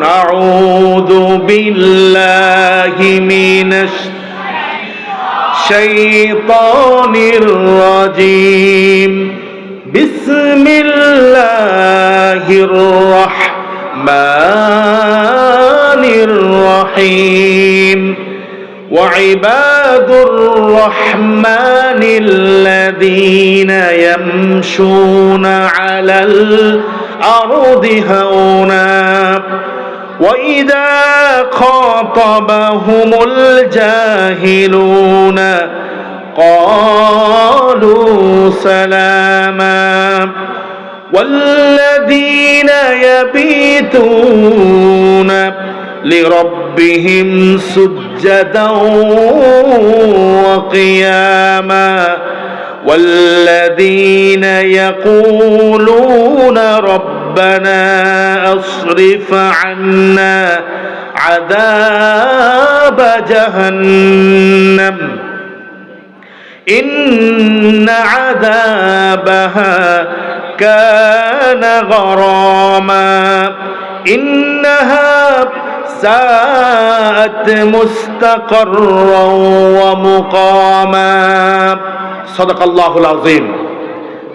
আউযু বিল্লাহি মিনাশ শাইতানির রাজীম বিসমিল্লাহির রাহমানির রহিম وعباد الرحمن الذين يمشون على الأرض هونا وإذا خاطبهم الجاهلون قالوا سلاما والذين يبيتون لربهم سجدا وقياما والذين يقولون ربنا اصرف عنا عذاب جهنم إن عذابها كان غراما إنها ساءت مستقرا ومقاما صدق الله العظيم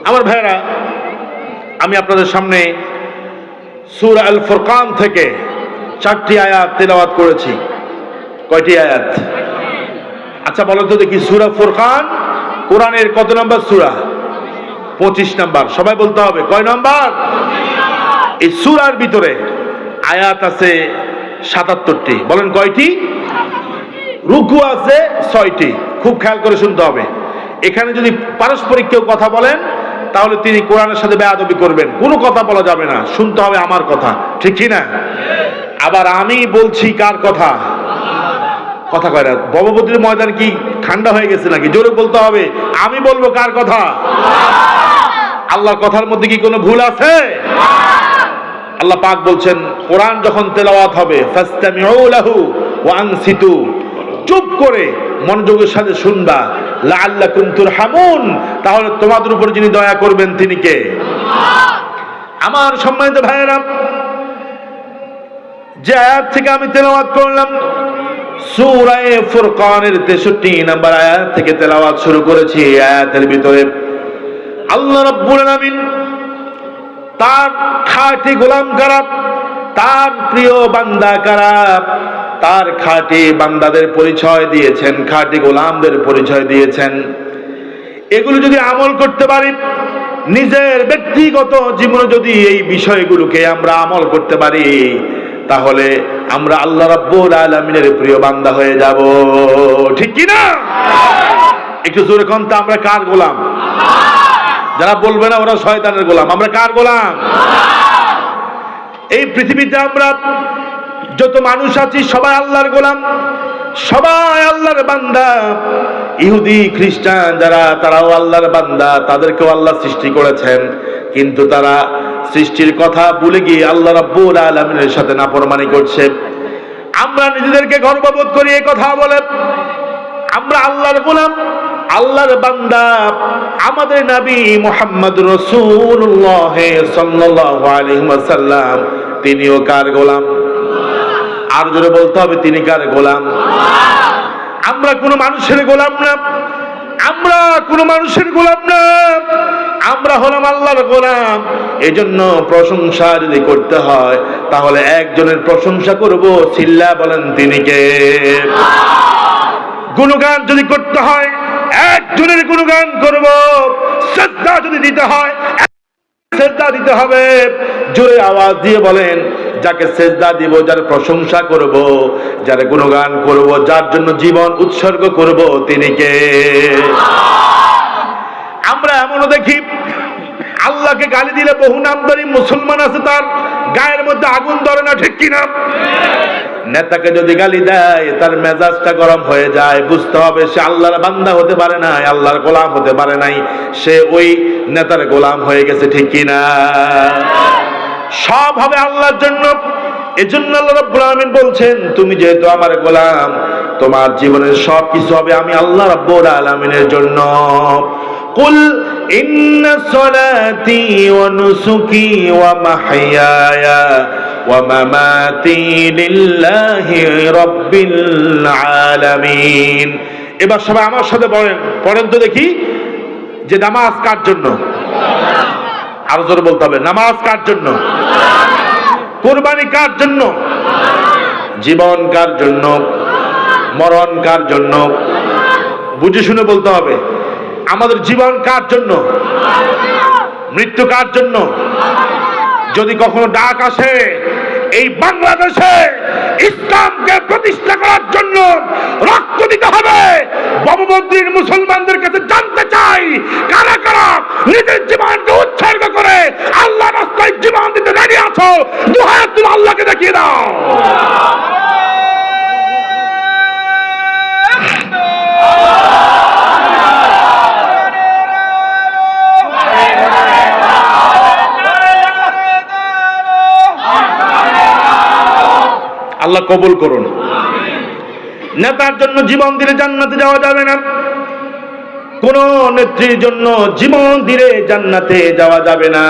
আমার ভাইরা আমি আপনাদের সামনে সূরা আল ফুরকান থেকে 4টি আয়াত তেলাওয়াত করেছি। কয়টি আয়াত? আচ্ছা বলো তো দেখি, সূরা ফুরকান কোরআনের কত নম্বর সূরা? 25 নম্বর। সবাই বলতে হবে কয় নম্বর? এই সূরার ভিতরে আয়াত আছে 77টি। বলেন কয়টি? রুকু আছে 6টি। খুব খেয়াল করে শুনতে হবে। এখানে যদি পারস্পরিক কেউ কথা বলেন তাহলে তিনি কোরআনের সাথে বেয়াদবি করবেন। কোনো কথা বলা যাবে না, শুনতে হবে আমার কথা, ঠিক কি না? আবার আমি বলছি কার কথা? কথা কয় না। ভববতীর ময়দান কি ঠান্ডা হয়ে গেছে নাকি? জোরে বলতে হবে। আমি বলবো কার কথা? আল্লাহর কথার মধ্যে কি কোনো ভুল আছে? আল্লাহ পাক বলছেন কোরআন যখন তেলাওয়াত হবে ফাসতামিউ লাহু ওয়া আনসিতু, চুপ করে মনোযোগের সাথে শুনবা। লাআল্লাকুম তুরহামুন, তাহলে তোমাদের উপর যিনি দয়া করবেন তিনি কে? আমার সম্মানিত ভাইয়েরা, যে আয়াত থেকে আমি তেলাওয়াত করলাম সূরা ফুরকানের 63 নম্বর আয়াত থেকে তেলাওয়াত শুরু করেছি। এই আয়াতের ভিতরে আল্লাহ রাব্বুল আলামিন তার খাঁটি গোলাম কারা, তার প্রিয় বান্দা কারা, তার খাঁটি বান্দাদের পরিচয় দিয়েছেন, খাঁটি গোলামদের পরিচয় দিয়েছেন। এগুলো যদি আমল করতে পারি, নিজের ব্যক্তিগত জীবনে যদি এই বিষয়গুলোকে আমরা আমল করতে পারি, তাহলে আমরা আল্লাহ রাব্বুল আলামিনের প্রিয় বান্দা হয়ে যাব, ঠিক কি না? একটু জোরে কোন তো, আমরা কার গোলাম? যারা বলবে না ওরা শয়তানের গোলাম। আমরা কার গোলাম? এই পৃথিবীতে আমরা যত মানুষ আছি সবাই আল্লাহর গোলাম, সবাই আল্লাহর বান্দা। ইহুদি খ্রিস্টান যারা, তারাও আল্লাহর বান্দা, তাদেরকেও আল্লাহ সৃষ্টি করেছেন, কিন্তু তারা সৃষ্টির কথা ভুলে গিয়ে আল্লাহ রাব্বুল আলামিনের সাথে নাফরমানি করছে। আমরা নিজেদেরকে গর্ববোধ করি এই কথা বলে। আমরা আল্লাহর গোলাম, আল্লাহর বান্দা। আমাদের নবী মুহাম্মদুর রাসূলুল্লাহ সাল্লাল্লাহু আলাইহি ওয়াসাল্লাম তিনিও কার গোলাম? আর জোরে বলতে হবে, তিনি কার গোলাম? আমরা কোনো মানুষের গোলাম না, আমরা কোনো মানুষের গোলাম না, আমরা হলাম আল্লাহর গোলাম। এজন্য প্রশংসা যদি করতে হয় তাহলে একজনের প্রশংসা করব, চিল্লা বলেন তিনি কে? গুণগান যদি করতে হয় একজনের গুণগান করব, শ্রদ্ধা যদি দিতে হয় শ্রদ্ধা দিতে হবে। জোরে আওয়াজ দিয়ে বলেন, যাকে শ্রদ্ধা দিব, যার প্রশংসা করব, যার গুণগান করব, যার জন্য জীবন উৎসর্গ করব, তিনি কে? আমরা এমনও দেখি আল্লাহকে গালি দিলে বহু নামধারী মুসলমান আছে, তার গায়ের মধ্যে আগুন ধরে না, ঠিক কিনা? নেতাকে যদি গালি দেয় তার মেজাজটা গরম হয়ে যায়, বুঝতে হবে সে আল্লাহর বান্দা হতে পারে নাই, আল্লাহর গোলাম হতে পারে নাই, সে ওই নেতার গোলাম হয়ে গেছে, ঠিক কিনা? সব হবে আল্লাহর জন্য। এজন্য আল্লাহ রাব্বুল আলামিন বলছেন, তুমি যেহেতু আমার গোলাম, তোমার জীবনের সব কিছু হবে আমি আল্লাহ রাব্বুল আলামিনের জন্য। কুল ইন্না সলাতি ওয়া নুসুকি ওয়া মাহইয়ায়া ওয়া মামাতি লিল্লাহি রাব্বিল আলামিন। এবার সবাই আমার সাথে পড়েন তো দেখি যে নামাজ কার জন্য? আরো জোরে বলতে হবে, নামাজ কার জন্য? কুরবানি কার জন্য? জীবন কার জন্য? মরণ কার জন্য? বুঝে শুনে বলতে হবে। আমাদের জীবন কার জন্য? মৃত্যু কার জন্য? যদি কখনো ডাক আসে এই বাংলাদেশে ইসলামকে প্রতিষ্ঠা করার জন্য রক্ত দিতে হবে, বববদ্রীর মুসলমানদের কাছে জানতে চাই কারা কারা নিজের জীবনকে উৎসর্গ করে আল্লাহ রাস্তায় জীবন দিতে রেডি আছো? দুই হাত তুলে আল্লাহকে দেখিয়ে দাও। আল্লাহ কবুল করুন। নেতার জন্য জীবন দিলে জান্নাতে যাওয়া যাবে না, কোন নেত্রীর জন্য জীবন দিলে জান্নাতে যাওয়া যাবে না।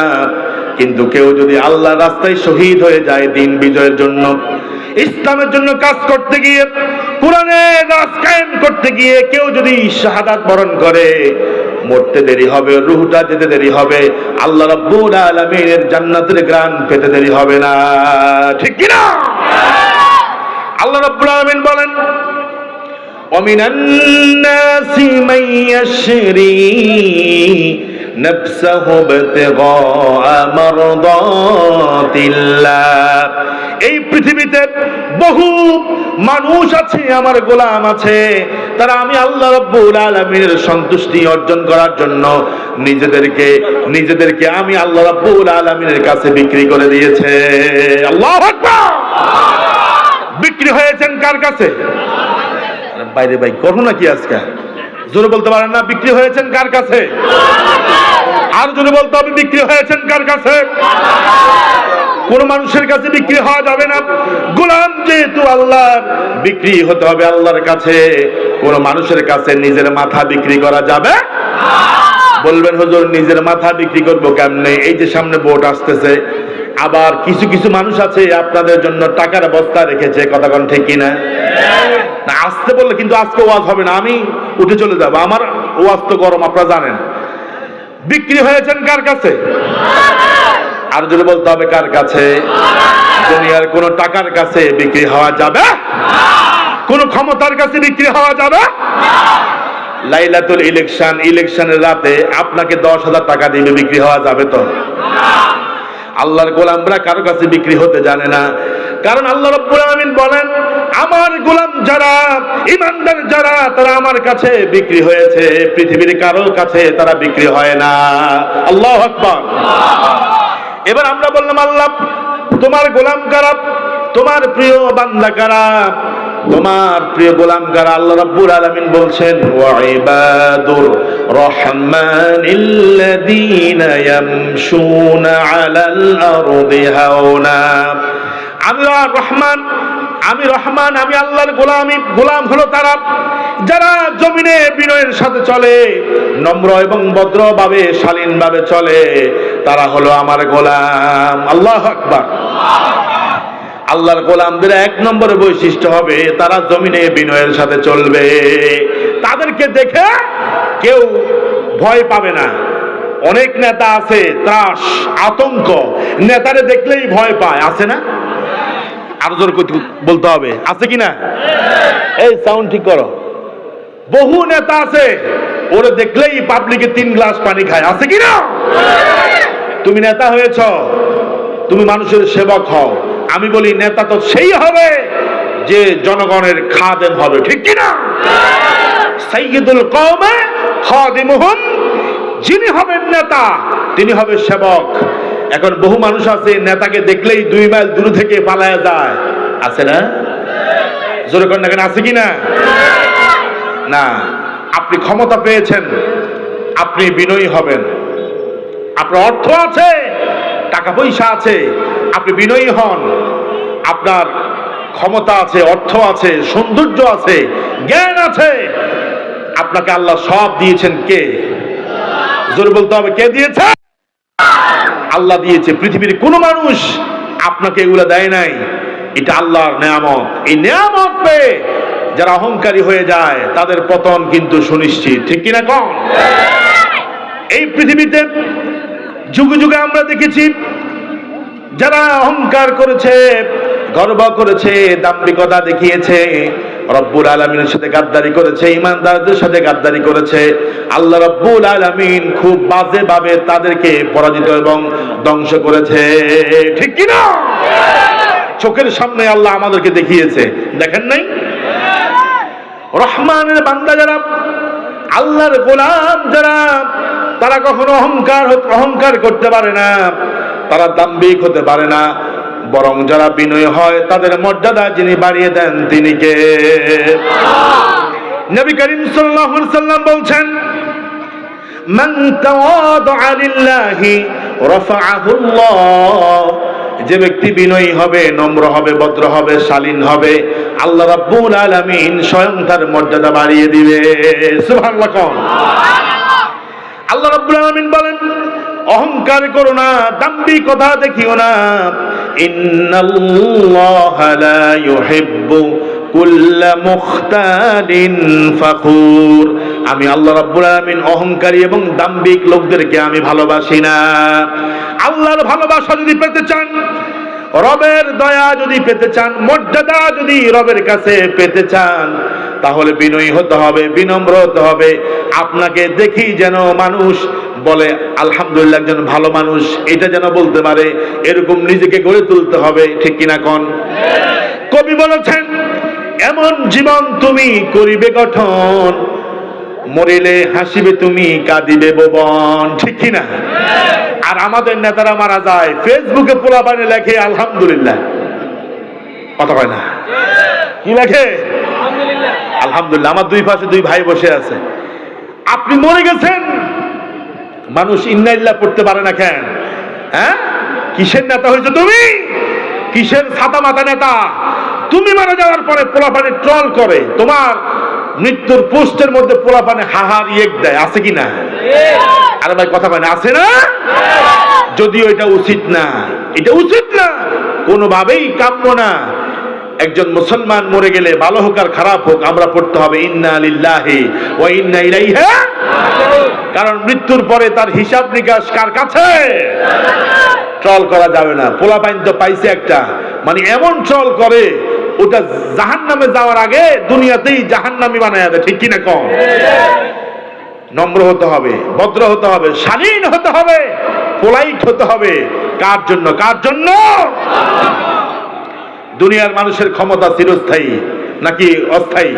কিন্তু কেউ যদি আল্লাহর রাস্তায় শহীদ হয়ে যায় দিন বিজয়ের জন্য, ইসলামের জন্য কাজ করতে গিয়ে, কোরআনের রাজ কায়েম করতে গিয়ে কেউ যদি শাহাদাত বরণ করে, মরতে দেরি হবে, রূহটা যেতে দেরি হবে, আল্লাহ রাব্বুল আলামিনের জান্নাতের গ্রাণ পেতে দেরি হবে না। ঠিক কি না? আল্লাহ রাব্বুল আলামিন বলেন, ওয়ামিনান নাসি মান ইয়াশরি নাফসাহু ইবতিগা মারদাতিল্লাহ। এই পৃথিবীতে বহু মানুষ আছে, আমার গোলাম আছে, তারা আমি আল্লাহ রাব্বুল আলামিনের সন্তুষ্টি অর্জন করার জন্য নিজেদেরকে আমি আল্লাহ রাব্বুল আলামিনের কাছে বিক্রি করে দিয়েছে। আল্লাহু আকবার। বিক্রি হয়েছেন কার কাছে? বাইরে ভাই করো নাকি আজকে? জোরে বলতে পারেন না? বিক্রি হয়েছেন কার কাছে? আর জোরে বলতে হবে, বিক্রি হয়েছেন কার কাছে? কোন মানুষের কাছে বিক্রি হওয়া যাবে না। গোলাম যেহেতু আল্লাহর, বিক্রি হতে হবে আল্লাহর কাছে। কোন মানুষের কাছে নিজের মাথা বিক্রি করা যাবে? বলবেন হুজুর নিজের মাথা বিক্রি করবো কেমনে? এই যে সামনে ভোট আসতেছে, আবার কিছু কিছু মানুষ আছে আপনাদের জন্য টাকার বস্তা রেখেছে, কথা কোন ঠিক কিনা? না আসতে বললে কিন্তু আজকে ওয়াজ হবে না, আমি উঠে চলে যাব, আমার ওয়াজ তো গরম, আপনারা জানেন। বিক্রি হয়েছেন কার কাছে? আর যদি বলতে হবে কার কাছে? দুনিয়ার কোন টাকার কাছে বিক্রি হওয়া যাবে? কোন ক্ষমতার কাছে বিক্রি হওয়া যাবে? লাইলাতুল ইলেকশনের রাতে আপনাকে 10,000 টাকা দিবে, বিক্রি হওয়া যাবে তো? আল্লাহর গোলামরা কারো কাছে বিক্রি হতে জানে না। কারণ আল্লাহ রাব্বুল আলামিন বলেন, আমার গোলাম যারা, ঈমানদার যারা, তারা আমার কাছে বিক্রি হয়েছে, পৃথিবীর কারো কাছে তারা বিক্রি হয় না। আল্লাহু আকবার। এবার আমরা বললাম, আল্লাহ তোমার গোলাম কারা? তোমার প্রিয় বান্দা কারা? তোমার প্রিয় গোলাম কারা? আল্লাহ রাব্বুল আলামিন বলছেন, ওয়া ইবাদুর রহমানিল্লাযীনা ইয়ামশুনা আলাল আরদি হাওনা। আমি রহমান, আমি আল্লাহর গোলাম হলো তারা যারা জমিনে বিনয়ের সাথে চলে, নম্র এবং ভদ্রভাবে শালীনভাবে চলে, তারা হলো আমার গোলাম। আল্লাহু আকবার। আল্লাহর গোলামদের 1 নম্বর বৈশিষ্ট্য হবে তারা জমিনে বিনয়ের সাথে চলবে। তাদেরকে দেখে কেউ ভয় পাবে না। অনেক নেতা আছে ত্রাস, আতঙ্ক, নেতারে দেখলেই ভয় পায়, আছে না? আরো জোর বলতে হবে, আছে কিনা? এই সাউন্ড ঠিক করো। বহু নেতা আছে ওরে দেখলেই পাবলিকে 3 গ্লাস পানি খায়, আছে কিনা? তুমি নেতা হয়েছ, তুমি মানুষের সেবক হও। আমি বলি নেতা তো সেই হবে যে জনগণের খাদেম হবে, ঠিক কিনা? সাইয়্যিদুল কওমে খাদিমুহুম, যিনি হবেন নেতা তিনি হবে সেবক। এখন বহু মানুষ আছে নেতাকে দেখলেই 2 মাইল দূর থেকে পালায়া যায়, আছে না? জোরে করেন না কেন, আছে কিনা? না, আপনি ক্ষমতা পেয়েছেন, আপনি বিনয়ী হবেন। আপনার অর্থ আছে, টাকা পয়সা আছে, আপনি বিনয়ী হন। আপনার ক্ষমতা আছে, অর্থ আছে, সৌন্দর্য আছে, জ্ঞান আছে, আপনাকে আল্লাহ সব দিয়েছেন। কে? জোরে বলতে হবে, কে দিয়েছে? আল্লাহ দিয়েছে। পৃথিবীর কোন মানুষ আপনাকে এগুলো দেয় নাই, এটা আল্লাহর নেয়ামত। এই নেয়ামত পেয়ে যারা অহংকারী হয়ে যায় তাদের পতন কিন্তু সুনিশ্চিত, ঠিক কিনা কন? এই পৃথিবীতে যুগে যুগে আমরা দেখেছি যারা অহংকার করেছে, গর্ব করেছে, দাম্ভিকতা দেখিয়েছে, রব্বুল আলামিনের সাথে গাদ্দারি করেছে, ইমানদারদের সাথে গাদ্দারি করেছে, আল্লাহ রব্বুল আলামিন খুব বাজে ভাবে তাদেরকে পরাজিত এবং ধ্বংস করেছে, ঠিক কি না? চোখের সামনে আল্লাহ আমাদেরকে দেখিয়েছে, দেখেন নাই? রহমানের বান্দা যারা, আল্লাহর গোলাম যারা, তারা কখনো অহংকার করতে পারে না, তারা দাম্ভিক হতে পারে না, বরং যারা বিনয়ী হয় তাদের মর্যাদা যিনি বাড়িয়ে দেন তিনি কে? নবী করিম সাল্লাল্লাহু আলাইহি ওয়াসাল্লাম বলছেন, মান তাওয়াদা লিল্লাহি রাফাআহুল্লাহ, যে ব্যক্তি বিনয়ী হবে, নম্র হবে, ভদ্র হবে, শালীন হবে, আল্লাহ রাব্বুল আলামিন স্বয়ং তার মর্যাদা বাড়িয়ে দিবে। সুবহানাল্লাহ। আল্লাহ রাব্বুল আলামিন বলেন, অহংকার করো না, দাম্ভিকতা দেখিও না, ইন্নাল্লাহা লা ইউহিব্বু কুল্লা মুখতালিন ফাখুর, আমি আল্লাহ রাব্বুল আলামিন অহংকারী এবং দাম্ভিক লোকদেরকে আমি ভালোবাসি না। আল্লাহর ভালোবাসা যদি পেতে চান, রবের দয়া যদি পেতে চান, মর্যাদা যদি রবের কাছে পেতে চান, তাহলে বিনয়ী হতে হবে, বিনম্র হতে হবে। আপনাকে দেখি যেন মানুষ বলে আলহামদুলিল্লাহ একজন ভালো মানুষ, এটা যেন বলতে পারে, এরকম নিজেকে গড়ে তুলতে হবে, ঠিক কিনা কোন? কবি বলেছেন, এমন জীবন তুমি করিবে গঠন, মরিলে হাসিবে তুমি, কাঁদিবে ভুবন, ঠিক কিনা? আর আমাদের নেতারা মারা যায়, ফেসবুকে পোলাপানে লেখে আলহামদুলিল্লাহ, কথা কয় না? কি লেখে? আলহামদুলিল্লাহ। আমার দুই পাশে দুই ভাই বসে আছে, আপনি মরে গেছেন, মানুষ ইন্নালিল্লাহ পড়তে পারে না কেন? হ্যাঁ, কিসের নেতা হয়েছে তুমি? কিসের ছাতা মাথা নেতা? তুমি মারা যাওয়ার পরে পোলাপানে ট্রল করে, তোমার মৃত্যুর পোস্টের মধ্যে পোলাপানে হাহার ইয়েক দেয়, আছে কি না? আরে ভাই কথা কয় না, আছে না? যদিও এটা উচিত না, এটা উচিত না, কোনোভাবেই কাম্য না। একজন মুসলমান মরে গেলে ভালো হোক আর খারাপ হোক, আমরা পড়তে হবে ইন্না লিল্লাহি ওয়া ইন্না ইলাইহি রাজিউন, কারণ মৃত্যুর পরে তার হিসাব নিকাশ কার কাছে? ট্রল করা যাবে না। পোলাপাইন তো পাইছে একটা, মানে এমন ট্রল করে ওটা জাহান্নামে যাওয়ার আগে দুনিয়াতেই জাহান্নামী বানায় দেয়, ঠিক কিনা কম? নম্র হতে হবে, ভদ্র হতে হবে, শালীন হতে হবে, পোলাইট হতে হবে। কার জন্য? কার জন্য? দুনিয়ার মানুষের ক্ষমতা চিরস্থায়ী নাকি অস্থায়ী?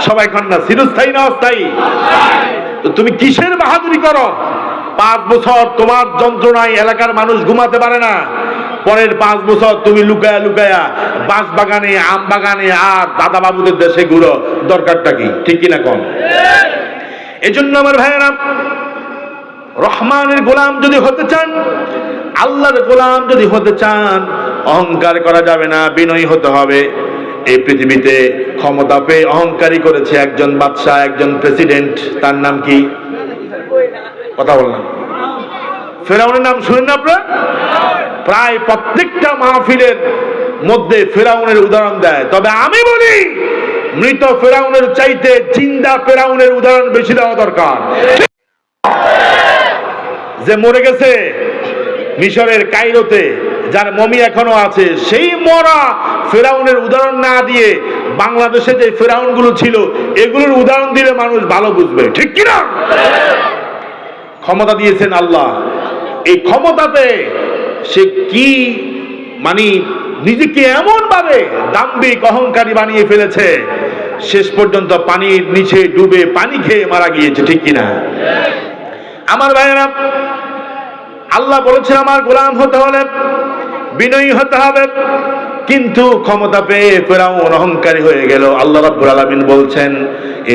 সবাই খান না, চিরস্থায়ী না অস্থায়ী? তুমি কিসের বাহাদুরি করো? 5 বছর তোমার যন্ত্রণায় এলাকার মানুষ ঘুমাতে পারে না, পরের 5 বছর তুমি লুকায়া লুকায়া বাঁশ বাগানে, আম বাগানে আর দাদা বাবুদের দেশে ঘুরো, দরকারটা কি? ঠিক কিনা কম? এজন্য আমার ভাইয়েরা, রহমানের গোলাম যদি হতে চান, আল্লাহর গোলাম যদি হতে চান, অহংকার করা যাবে না, বিনয়ী হতে হবে। এই পৃথিবীতে ক্ষমতা পেয়ে অহংকারী করেছে একজন বাদশাহ, একজন প্রেসিডেন্ট, তার নাম কি? কথা বললাম, ফেরাউনের নাম শুনেন না আপনারা? প্রায় প্রত্যেকটা মাহফিলের মধ্যে ফেরাউনের উদাহরণ দেয়, তবে আমি বলি মৃত ফেরাউনের চাইতে জিন্দা ফেরাউনের উদাহরণ বেশি দেওয়া দরকার। যে মরে গেছে মিশরের কায়রোতে, যার মমি এখনো আছে, সেই মরা ফেরাউনের উদাহরণ না দিয়ে বাংলাদেশে যে ফেরাউন গুলো ছিল এগুলোর উদাহরণ দিলে মানুষ ভালো বুঝবে, ঠিক কিনা? ক্ষমতা দিয়েছেন আল্লাহ, এই ক্ষমতাতে সে কি মানে নিজেকে এমন ভাবে দাম্ভিক অহংকারী বানিয়ে ফেলেছে, শেষ পর্যন্ত পানির নিচে ডুবে পানি খেয়ে মারা গিয়েছে, ঠিক কিনা? আমার ভাইয়েরা, আল্লাহ বলেছে আমার গোলাম হতে হলে বিনয়ী হতে হবে, কিন্তু ক্ষমতা পেয়ে ফিরআউন অহংকারী হয়ে গেল। আল্লাহ রাব্বুল আলামিন বলছেন,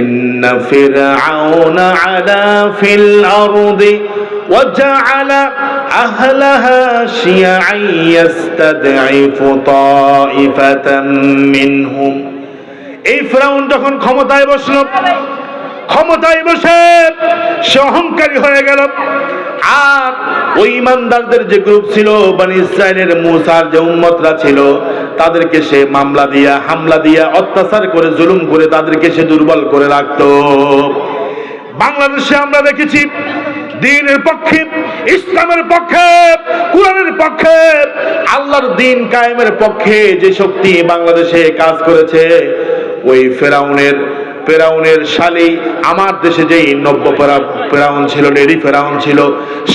ইন্না ফিরআউনা আলা ফিল আরদি ওয়া জাআলা আহলাহা শিয়া'আন ইস্তাদঈফু তাইফাতাম মিনহুম। এই ফিরআউন যখন ক্ষমতায় বসলো, ক্ষমতায় বসে সে অহংকারী হয়ে গেল। আর ওই ইমানদারদের যে গ্রুপ ছিল, বনি ইসরাইলের মুসার যে উম্মতরা ছিল, তাদেরকে সে মামলা দিয়া, হামলা দিয়া, অত্যাচার করে, জুলুম করে তাদেরকে সে দুর্বল করে রাখতো। বাংলাদেশে আমরা দেখেছি দ্বীনের পক্ষে, ইসলামের পক্ষে, কুরআনের পক্ষে, আল্লাহর দ্বীন কায়েমের পক্ষে যে শক্তি বাংলাদেশে কাজ করেছে, ওই ফেরাউনের শালী আমার দেশে যেই নব্য ফেরাউন ছিল, লেডি ফেরাউন ছিল,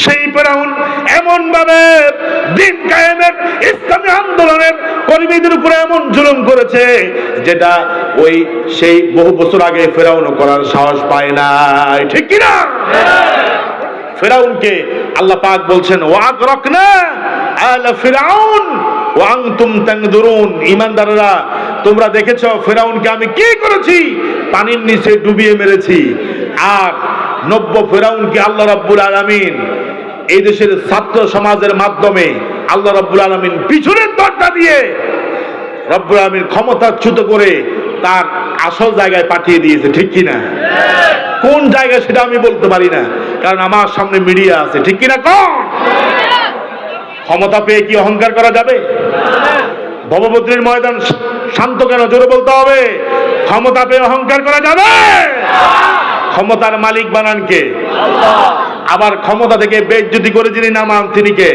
সেই ফেরাউন এমন ভাবে দ্বীন কায়েমের, ইসলামী আন্দোলনের কর্মীদের উপরে এমন জুলুম করেছে, যেটা ওই সেই বহু বছর আগে ফেরাউনও করার সাহস পায় নাই। ঠিক কিনা? ফেরাউনকে আল্লাহ পাক বলছেন ওয়াগরাকনা আলা ফিরাউন ওয়া আনতুম তানজুরুন। ঈমানদাররা, তোমরা দেখেছো ফেরাউনকে আমি কি করেছি, পানির নিচে ডুবিয়ে মেরেছি। আর নব্য ফেরাউনকে আল্লাহ রাব্বুল আলামিন এই দেশের ছাত্র সমাজের মাধ্যমে আল্লাহ রাব্বুল আলামিন পিছনের দরজা দিয়ে রব্বুল আলামিন ক্ষমতাচ্যুত করে তার আসল জায়গায় পাঠিয়ে দিয়েছে। ঠিক কিনা? কোন জায়গায় সেটা আমি বলতে পারি না, কারণ আমার সামনে মিডিয়া আছে। ঠিক কিনা? কোন ক্ষমতা পেয়ে কি অহংকার করা যাবে? ভবভদ্রের ময়দান শান্ত কেন? জোরে বলতে হবে। ক্ষমতা পেয়ে অহংকার করা যাবে? ক্ষমতার মালিক বানান কে? আবার ক্ষমতা থেকে বেইজ্জতি করে যিনি নামান তিনি কে?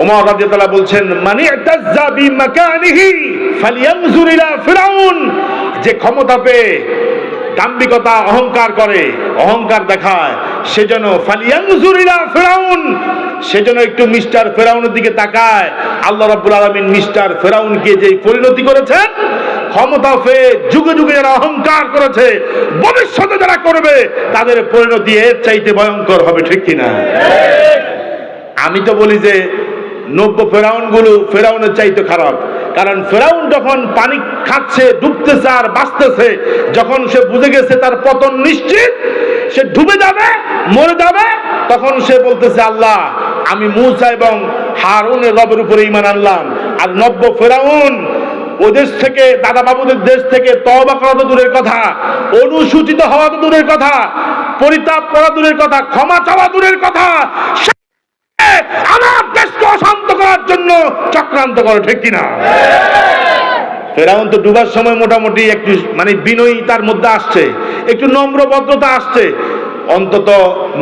ওমর রাদিয়াল্লাহু তাআলা বলছেন মান ইতাজ্জা বিমাকানিহি ফালইয়ানজুর ইলা ফিরাউন। যে ক্ষমতা পেয়ে দাম্ভিকতা, অহংকার করে, অহংকার দেখায়, সেজন্য ফালইয়ানজুর ইলা ফিরাউন, সেজন্য একটু মিস্টার ফেরাউনের দিকে তাকায়। আল্লাহ রাব্বুল আলামিন মিস্টার ফেরাউনকে যে পরিণতি করেছেন, ক্ষমতা পেয়ে যুগে যুগে যারা অহংকার করেছে, ভবিষ্যতে যারা করবে, তাদের পরিণতি এর চাইতে ভয়ঙ্কর হবে। ঠিক কিনা? আমি তো বলি যে নব্য ফেরাউনগুলো ফেরাউনের চাইতে খারাপ। কারণ ফেরাউন যখন পানি খাচ্ছে, ডুবতেছে আর বাঁচতেছে, যখন সে বুঝে গেছে তার পতন নিশ্চিত, সে ডুবে যাবে, মরে যাবে, তখন সে বলতেছে আল্লাহ আমি মূসা এবং হারুনের রবের উপরে ঈমান আনলাম। আর নব্য ফেরাউন ও দেশ থেকে, দাদা বাবুদের দেশ থেকে তওবা করা তো দূরের কথা, অনুসূচিত হওয়া তো দূরের কথা, পরিতাপ করা দূরের কথা, ক্ষমা চাওয়া দূরের কথা, আমার দেশকে অশান্ত করার জন্য চক্রান্ত করে। ঠিক কিনা? ফেরাউন তো ডুবার সময় মোটামুটি একটু বিনয়ী তার মধ্যে আসছে, একটু নম্র ভদ্রতা আসছে, অন্তত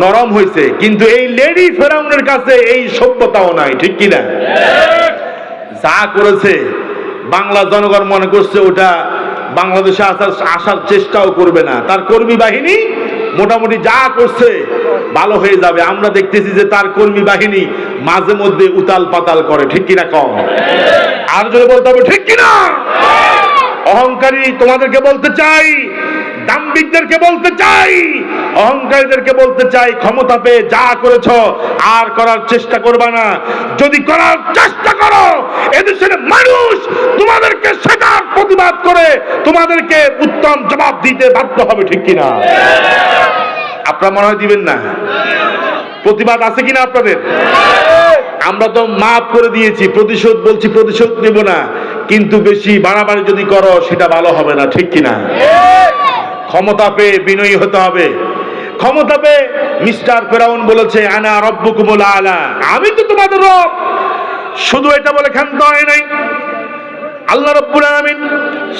নরম হয়েছে। কিন্তু এই লেডি ফেরাউনের কাছে এই সভ্যতাও নাই। ঠিক কিনা? যা করেছে বাংলা জনগণ মনে করছে ওটা বাংলাদেশে আসার চেষ্টাও করবে না। তার কর্মী বাহিনী মোটামুটি যা করছে ভালো হয়ে যাবে। আমরা দেখতেছি যে তার কর্মী বাহিনী মাঝে মধ্যে উতাল পাতাল করে। ঠিক কিনা? কম আর জোরে বলতে হবে। ঠিক কিনা? অহংকারী তোমাদেরকে বলতে চাই, দাম্ভিকদেরকে বলতে চাই, অহংকারীদেরকে বলতে চাই, ক্ষমতা পেয়ে যা করেছ আর করার চেষ্টা করবা না। যদি করার চেষ্টা করো, এদেশের মানুষ তোমাদেরকে সেটার প্রতিবাদ করে তোমাদেরকে উত্তম জবাব দিতে বাধ্য হবে। ঠিক কিনা? আপনারা মনে হয় দিবেন না? প্রতিবাদ আছে কিনা আপনাদের? আমরা তো মাফ করে দিয়েছি, প্রতিশোধ বলছি প্রতিশোধ নেব না, কিন্তু বেশি বাড়াবাড়ি যদি করো সেটা ভালো হবে না। ঠিক কিনা? ক্ষমতা পেয়ে বিনয়ী হতে হবে। ক্ষমতা পেয়ে মিস্টার ফেরাউন বলেছে আনা রব্বুকুমুল আলা, আমি তো তোমাদের রব। শুধু এটা বলে ক্ষান্ত হয় নাই। আল্লাহ রাব্বুল আলামিন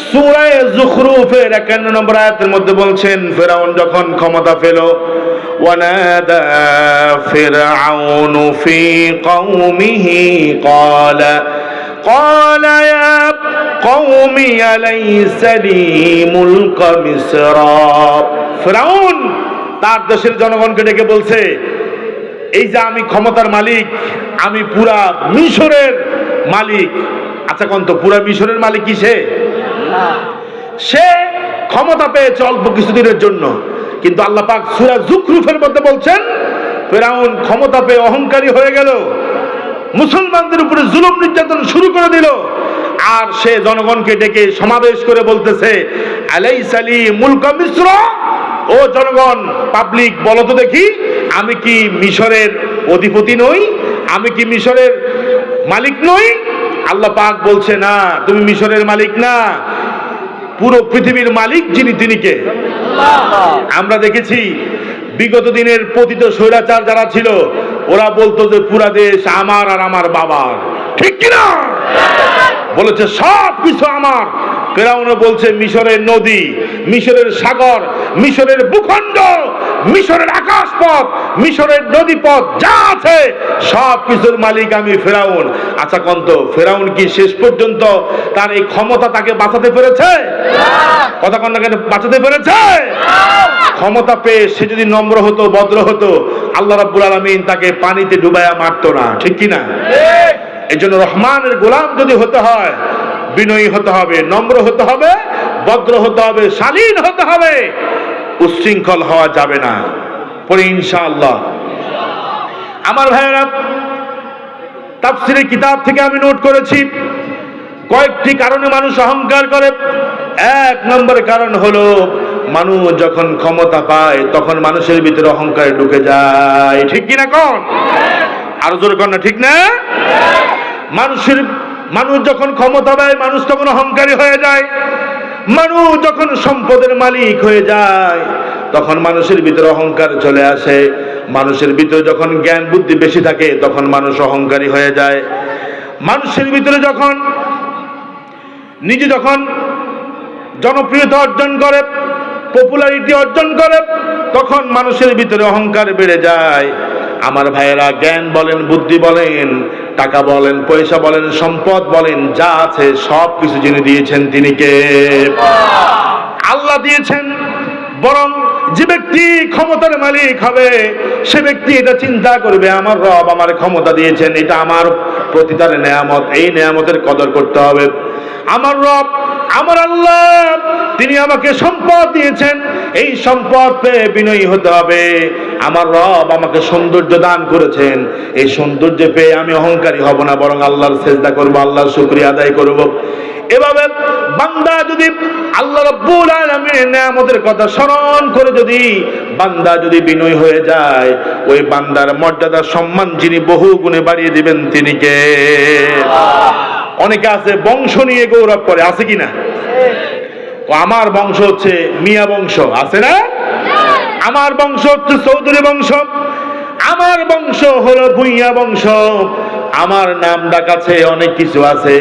সূরা যুখরুফের 51 নম্বর আয়াতের মধ্যে বলছেন, ফেরাউন যখন ক্ষমতা পেল, ওয়ানাদা ফিরআউনু ফি কওমিহি قال يا قوم أليس لي ملك مصر। ফেরাউন তার দেশের জনগণকে ডেকে বলছে, এই যে আমি ক্ষমতার মালিক, আমি পুরা মিশরের মালিক। আচ্ছা কোন তো পুরা মিশরের মালিক কি সে? সে ক্ষমতা পেয়েছে অল্প কিছুদিনের জন্য, কিন্তু আল্লাহ পাক সূরা যুখরুফের মধ্যে বলছেন ফেরাউন ক্ষমতা পেয়ে অহংকারী হয়ে গেল, মুসলমানদের উপরে জুলুম নির্যাতন শুরু করে দিল। আর সে জনগণকে ডেকে সমাবেশ করে বলতেছে আলাইসা লি মুলকা মিসর। ও জনগণ, পাবলিক বলো তো দেখি, আমি কি মিশরের অধিপতি নই? আমি কি মিশরের মালিক নই? আল্লাহ পাক বলছে না, তুমি মিশরের মালিক না, পুরো পৃথিবীর মালিক যিনি, তিনি কে? আমরা দেখেছি বিগত দিনের পতিত স্বৈরাচার যারা ছিল, ওরা বলতো যে পুরা দেশ আমার আর আমার বাবার, ঠিক কিনা? বলেছে সব কিছু আমার। ফেরাউনও বলছে মিশরের নদী, মিশরের সাগর, মিশরের ভূখণ্ড, মিশরের আকাশপথ, মিশরের নদীপথ যা আছে সব কিছুর মালিক আমি ফেরাউন। আচ্ছা কন্ত, ফেরাউন কি শেষ পর্যন্ত তার এই ক্ষমতা তাকে বাঁচাতে পেরেছে? কথা কন না কেন, বাঁচাতে পেরেছে? ক্ষমতা পেয়ে সে যদি নম্র হতো, ভদ্র হতো, আল্লাহ রাব্বুল আলামিন তাকে পানিতে ডুবাইয়া মারতো না, ঠিক কিনা? এই জন্য রহমানের গোলাম যদি হতে হয়, বিনয়ী হতে হবে, নম্র হতে হবে, ভদ্র হতে হবে, শালীন হতে হবে, উচ্ছৃঙ্খল হওয়া যাবে না। পরে ইনশাআল্লাহ। আমার ভাইয়েরা, তাফসীরের কিতাব থেকে আমি নোট করেছি কয়েকটি কারণে মানুষ অহংকার করে। এক নম্বর কারণ হলো মানুষ যখন ক্ষমতা পায় তখন মানুষের ভিতরে অহংকার ঢুকে যায়, ঠিক কিনা কোন? আরো জোরে কোন না, ঠিক না? মানুষ যখন ক্ষমতা পায় মানুষ তখন অহংকারী হয়ে যায়। মানুষ যখন সম্পদের মালিক হয়ে যায় তখন মানুষের ভিতরে অহংকার চলে আসে। মানুষের ভিতরে যখন জ্ঞান বুদ্ধি বেশি থাকে তখন মানুষ অহংকারী হয়ে যায়। মানুষের ভিতরে যখন নিজে যখন জনপ্রিয়তা অর্জন করে, পপুলারিটি অর্জন করে, তখন মানুষের ভিতরে অহংকার বেড়ে যায়। আমার ভাইয়েরা, জ্ঞান বলেন, বুদ্ধি বলেন, টাকা বলেন, পয়সা বলেন, সম্পদ বলেন, যা আছে সব কিছু যিনি দিয়েছেন তিনি কে? আল্লাহ দিয়েছেন। বরং যে ব্যক্তি ক্ষমতার মালিক হবে সে ব্যক্তি এটা চিন্তা করবে আমার রব আমার ক্ষমতা দিয়েছেন, এটা আমার প্রতি তার নেয়ামত, এই নেয়ামতের কদর করতে হবে। আমার রব আমার আল্লাহ তিনি আমাকে সম্পদ দিয়েছেন, এই সম্পদ পেয়ে বিনয়ী হতে হবে। আমার রব আমাকে সৌন্দর্য দান করেছেন, এই সৌন্দর্য পেয়ে আমি অহংকারী হব না, বরং আল্লাহর সেজদা করব, আল্লাহর শুকরিয়া আদায় করব। এভাবে বান্দা যদি আল্লাহ রাব্বুল আলামিনের নেয়ামতের কথা স্মরণ করে যদি বান্দা যদি বিনয়ী হয়ে যায়, ওই বান্দার মর্যাদা সম্মান যিনি বহু গুণে বাড়িয়ে দিবেন তিনি কে? অনেকে আছে বংশ নিয়ে গৌরব করে, আছে কিনা? আমার বংশ হচ্ছে মিয়া বংশ, আছে না? আমার বংশ হচ্ছে চৌধুরী বংশ, আমার বংশ হলো ভুইয়া বংশ, আমার নাম ডাক আছে, অনেক কিছু আছে।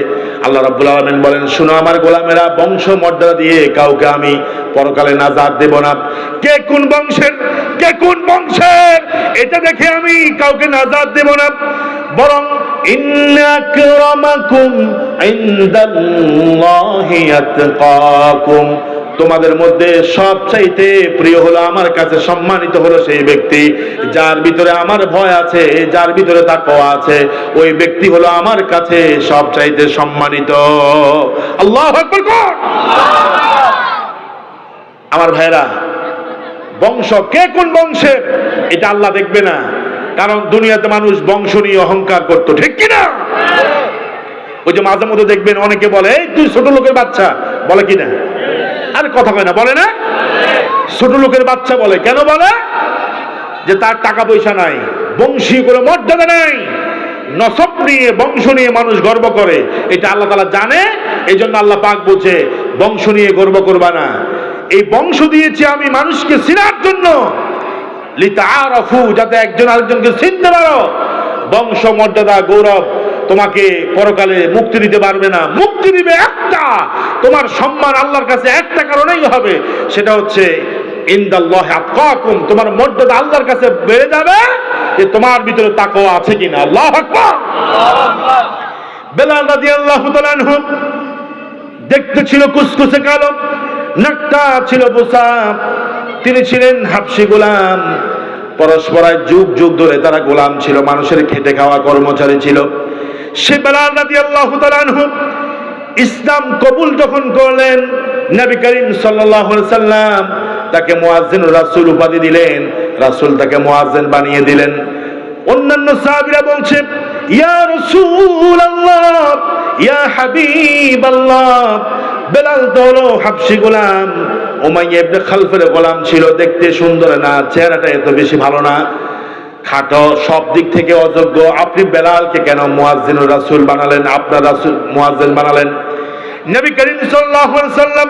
আল্লাহ রাব্বুল আলামিন বলেন, শুনো আমার গোলামেরা, বংশ মর্যাদা দিয়ে কাউকে আমি পরকালে নাজাত দেব না। কে কোন বংশের, কে কোন বংশের এটা দেখে আমি কাউকে নাজাত দেব না, বরং ইন্না আকরামাকুম ইনদাল্লাহি আতকাকুম, তোমাদের মধ্যে সবচাইতে প্রিয় হলো আমার কাছে, সম্মানিত হলো সেই ব্যক্তি যার ভিতরে আমার ভয় আছে, যার ভিতরে তাকওয়া আছে, ওই ব্যক্তি হলো আমার কাছে সবচাইতে সম্মানিত। আল্লাহু আকবার কোন? আমার ভাইরা, বংশ কে কোন বংশের এটা আল্লাহ দেখবে না, কারণ দুনিয়াতে মানুষ বংশ নিয়ে অহংকার করত, ঠিক কিনা? ওই যে মাঝে মধ্যে দেখবেন অনেকে বলে এই তুই ছোট লোকের বাচ্চা, বলে কিনা? আরে কথা কয় না, বলে না? ছোট লোকের বাচ্চা বলে, কেন বলে? যে তার টাকা পয়সা নাই, বংশীয় করে মর্যাদা নাই, নসব নিয়ে বংশ নিয়ে মানুষ গর্ব করে, এটা আল্লাহ তাআলা জানে। এই জন্য আল্লাহ পাক বলছে বংশ নিয়ে গর্ব করবা না, এই বংশ দিয়েছি আমি মানুষকে চিনার জন্য, লিতাআরাফু, যাতে একজন আরেকজনকে চিনতে পারো। বংশ মর্যাদা গৌরব তোমাকে পরকালে মুক্তি দিতে পারবে না, মুক্তি দিবে একটা, তোমার সম্মান আল্লাহর কাছে একটা কারণেই হবে, সেটা হচ্ছে ইনদাল্লাহি আতকাকুম, তোমার মর্যাদা আল্লাহর কাছে বেড়ে যাবে যে তোমার ভিতরে তাকওয়া আছে কিনা। আল্লাহু আকবার। বেলাল রাদিয়াল্লাহু তাআলা আনহু দেখতে ছিল কুচকুচে কালো, নাকটা ছিল বোসা, তিনি ছিলেন হাবশী গোলাম, পরস্পরায় যুগ যুগ ধরে তারা গোলাম ছিল, মানুষের খেটে খাওয়া কর্মচারী ছিল। সে বেলাল রাদিয়াল্লাহু তাআলা আনহু ইসলাম কবুল যখন করলেন, নবী করিম সাল্লাল্লাহু আলাইহি সাল্লাম তাকে মুয়াজ্জিনুর রাসূল উপাধি দিলেন, রাসূল তাকে মুয়াজ্জিন বানিয়ে দিলেন। অন্যান্য সাহাবীরা বলছে ইয়া রাসূলুল্লাহ, ইয়া হাবিবাল্লাহ। বেলাল তো হলো হাবশী গোলাম, উমাইয়া ইবনে খালফের গোলাম ছিল, দেখতে সুন্দর না, চেহারাটা এত বেশি ভালো না, খাটো, সব দিক থেকে অযোগ্য। আপনি বেলালকে কেন মুয়াজ্জিনুর রাসূল বানালেন, আপনার রাসূল মুয়াজ্জিন বানালেন? নবী করিম সাল্লাল্লাহু আলাইহি সাল্লাম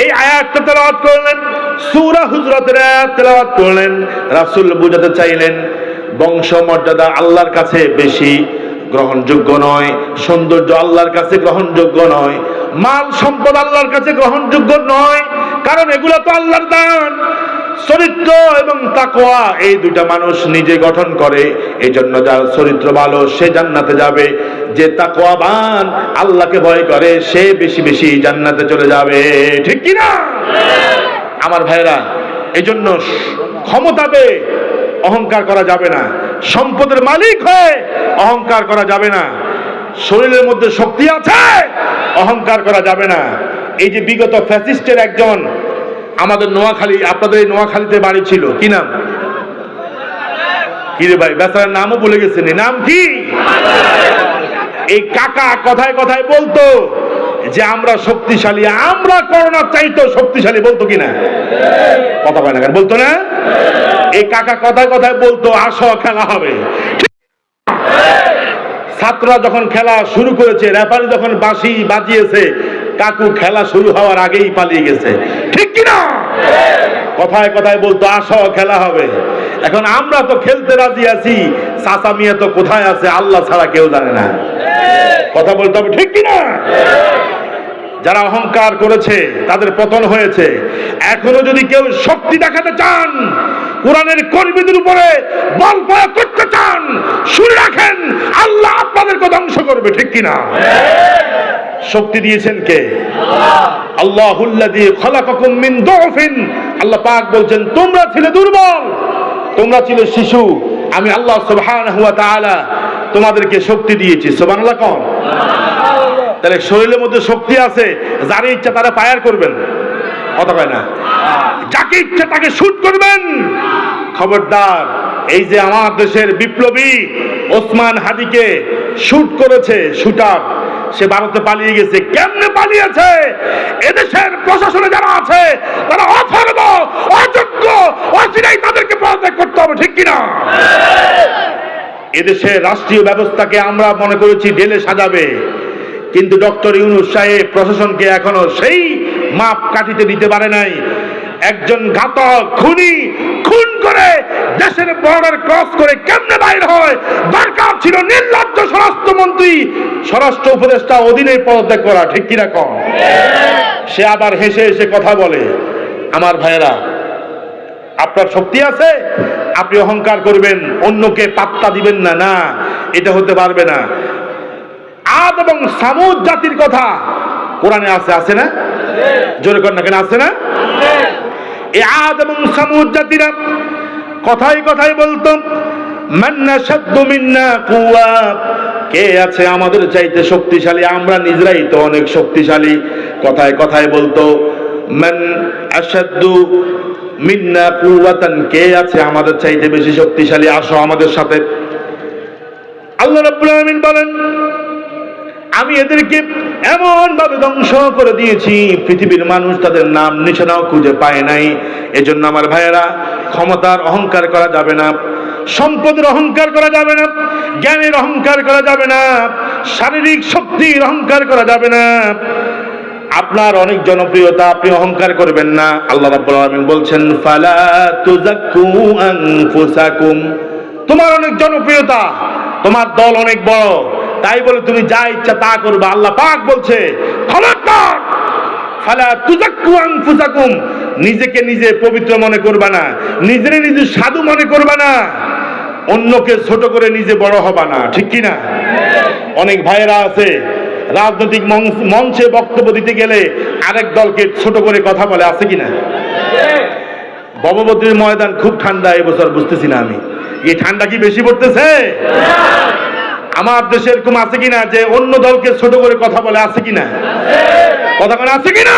এই আয়াতটা তেলাওয়াত করলেন, সূরা হুজরাতের আয়াত তেলাওয়াত করলেন। রাসূল বুঝাতে চাইলেন বংশ মর্যাদা আল্লাহর কাছে বেশি গ্রহণযোগ্য নয়, সৌন্দর্য আল্লাহর কাছে গ্রহণযোগ্য নয়, মাল সম্পদ আল্লাহর কাছে গ্রহণযোগ্য নয়, কারণ এগুলো তো আল্লাহর দান। চরিত্র এবং তাকওয়া এই দুইটা মানুষ নিজে গঠন করে। এই জন্য যার চরিত্র ভালো সে জান্নাতে যাবে, যে তাকওয়াবান আল্লাহকে ভয় করে সে বেশি বেশি জান্নাতে চলে যাবে। ঠিক কি না আমার ভাইরা? এই জন্য ক্ষমতাবে অহংকার করা যাবে না, সম্পদের মালিক হয়ে অহংকার করা যাবে না, শরীরের মধ্যে শক্তি আছে অহংকার করা যাবে না। এই যে বিগত ফ্যাসিস্টের একজন আমাদের নোয়াখালী, আপনাদের এই নোয়াখালীতে বাড়ি ছিল, কি নাম? কি রে ভাই, বেচারার নামও ভুলে গেছেন, নাম কি? এই কাকা কথায় কথায় বলতো যে আমরা শক্তিশালী, আমরা করোনার চাইতো শক্তিশালী, বলতো কিনা? কথা পায় না কেন, বলতো না? এই কাকা কথায় কথায় বলতো আসো খেলা হবে। ছাত্ররা যখন খেলা শুরু করেছে, রেফারি যখন বাঁশি বাজিয়েছে, কাকু খেলা শুরু হওয়ার আগেই পালিয়ে গেছে। ঠিক কিনা? কথায় কথায় বলতো আসো খেলা হবে। এখন আমরা তো খেলতে রাজি আছি, চাচা মিয়া তো কোথায় আছে আল্লাহ ছাড়া কেউ জানে না। কথা বলতে হবে, ঠিক কিনা? যারা অহংকার করেছে তাদের পতন হয়েছে। এখনো যদি কেউ শক্তি দেখাতে চান, কোরআনের কর্মীদের উপরে বল প্রয়োগ করতে চান, শুনে রাখেন আল্লাহ আপনাদেরকে ধ্বংস করবে। ঠিক কিনা? শক্তি দিয়েছেন কে? আল্লাহুল্লাযী খালাকাকুম মিন দুফিন। আল্লাহ পাক বলছেন তোমরা ছিলে দুর্বল, তোমরা ছিলে শিশু, আমি আল্লাহ সুবহানাহু ওয়া তাআলা তোমাদেরকে শক্তি দিয়েছি। সুবহানাল্লাহ কোন? তাহলে শরীরের মধ্যে শক্তি আছে, যার ইচ্ছা তারা ফায়ার করবেন, কথা কয় না? যাকে ইচ্ছা তাকে শুট করবেন। খবরদার, এই যে আমার দেশের বিপ্লবী ওসমান হাদিকে শুট করেছে শুটার, সে ভারতে পালিয়ে গেছে। কেমনে পালিয়েছে? এদেশের প্রশাসনে যারা আছে তারা অথর্ব, অযোগ্য, অচিরাই তাদেরকে পদত্যাগ করতে হবে। ঠিক কিনা? এদেশের রাষ্ট্রীয় ব্যবস্থাকে আমরা মনে করেছি ঢেলে সাজাবে, কিন্তু ডক্টর ইউনূস সাহেব প্রশাসনকে এখনো সেই মাপ কাটিতে দিতে পারে নাই। একজন ঘাতক খুনি খুন করে দেশের বর্ডার ক্রস করে কেমনে বাইর হয়? দরকার ছিল নির্লজ্জ স্বরাষ্ট্রমন্ত্রী, স্বরাষ্ট্র উপদেষ্টা অধীনে পদত্যাগ করা। ঠিক কিনা কম? সে আবার হেসে হেসে কথা বলে। আমার ভাইয়েরা, আপনার শক্তি আছে, আপনি অহংকার করবেন, অন্যকে পাত্তা দিবেন না, না, এটা হতে পারবে না। আদ এবং সামুদ জাতির কথা কোরআনে আছে, আছে না? জোরে কর না কেন, আছে না? এই আদ এবং সামুদ জাতিরা কথায় কথায় বলতো মান আশাদ্দু মিন্না কুওয়া, কে আছে আমাদের চাইতে শক্তিশালী? আমরা নিজেরাই তো অনেক শক্তিশালী। কথায় কথায় বলতো মান আশাদ্দু মিন্না কুওয়াতান, কে আছে আমাদের চাইতে বেশি শক্তিশালী, আসো আমাদের সাথে। আল্লাহ রাব্বুল আলামিন বলেন আমি এদেরকে এমন ভাবে ধ্বংস করে দিয়েছি, পৃথিবীর মানুষ তাদের নাম নিশানাও খুঁজে পায় নাই। এজন্য আমার ভাইয়েরা, ক্ষমতার অহংকার করা যাবে না, সম্পদের অহংকার করা যাবে না, জ্ঞানের অহংকার করা যাবে না, শারীরিক শক্তির অহংকার করা যাবে না। আপনার অনেক জনপ্রিয়তা, আপনি অহংকার করবেন না। আল্লাহ রাব্বুল আলামিন বলছেন ফালা তুযাক্কু আনফুসাকুম, তোমার অনেক জনপ্রিয়তা, তোমার দল অনেক বড়, তাই বলে তুমি যা ইচ্ছা তা করবে। আল্লাহ পাক বলছে খবরদার, ফালা তুযাক্কু আনফুসাকুম, নিজেকে নিজে পবিত্র মনে করবা না, নিজেরে নিজে সাধু মনে করবা না, অন্যকে ছোট করে নিজে বড় হবা না। ঠিক কি না? অনেক ভাইয়েরা আছে রাজনৈতিক মঞ্চে বক্তব্য দিতে গেলে আরেক দলকে ছোট করে কথা বলে, আছে কিনা? ভববদ্রীর ময়দান খুব ঠান্ডা এবছর, বুঝতেছি না আমি, এই ঠান্ডা কি বেশি পড়তেছে? আমার দেশে এরকম আছে কিনা যে অন্য দলকে ছোট করে কথা বলে, আছে কিনা? কথা বলে, আছে কিনা?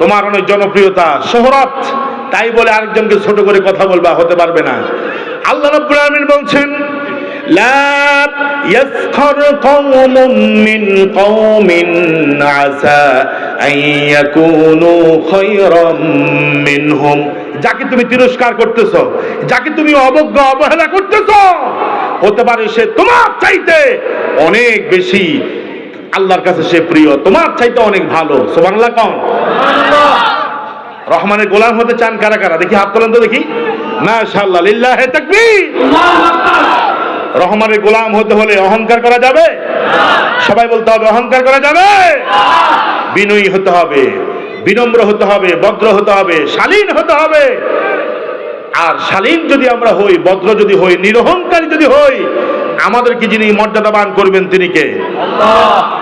তোমার অনেক জনপ্রিয়তা, শোহরত, তাই বলে আরেকজনকে ছোট করে কথা বলবা, হতে পারবে না। আল্লাহ রাব্বুল আলামিন বলছেন লা ইয়াসখার কওমুম মিন কওমিন আসা আন ইয়াকুনু খায়রাম মিনহুম, যাকে তুমি তিরস্কার করতেছো, যাকে তুমি অবজ্ঞা অবহেলা করতেছো, হতে পারে সে তোমার চাইতে অনেক বেশি আল্লাহর কাছে সে প্রিয়, তোমার চাইতে অনেক ভালো। সুবহানাল্লাহ কোন? রহমানের গোলাম হতে চান কারা কারা? দেখি হাত তোলেন তো দেখি। মাশাআল্লাহ, লিল্লাহি তাকবীর। রহমানের গোলাম হতে হলে অহংকার করা যাবে? সবাই বলতে হবে অহংকার করা যাবে? বিনয়ী হতে হবে, বিনম্র হতে হবে, ভদ্র হতে হবে, শালীন হতে হবে। আর শালীন যদি আমরা হই, ভদ্র যদি হই, নিরহংকারী যদি হই, আমাদেরকে যিনি মর্যাদাবান করবেন তিনি কে? আল্লাহ।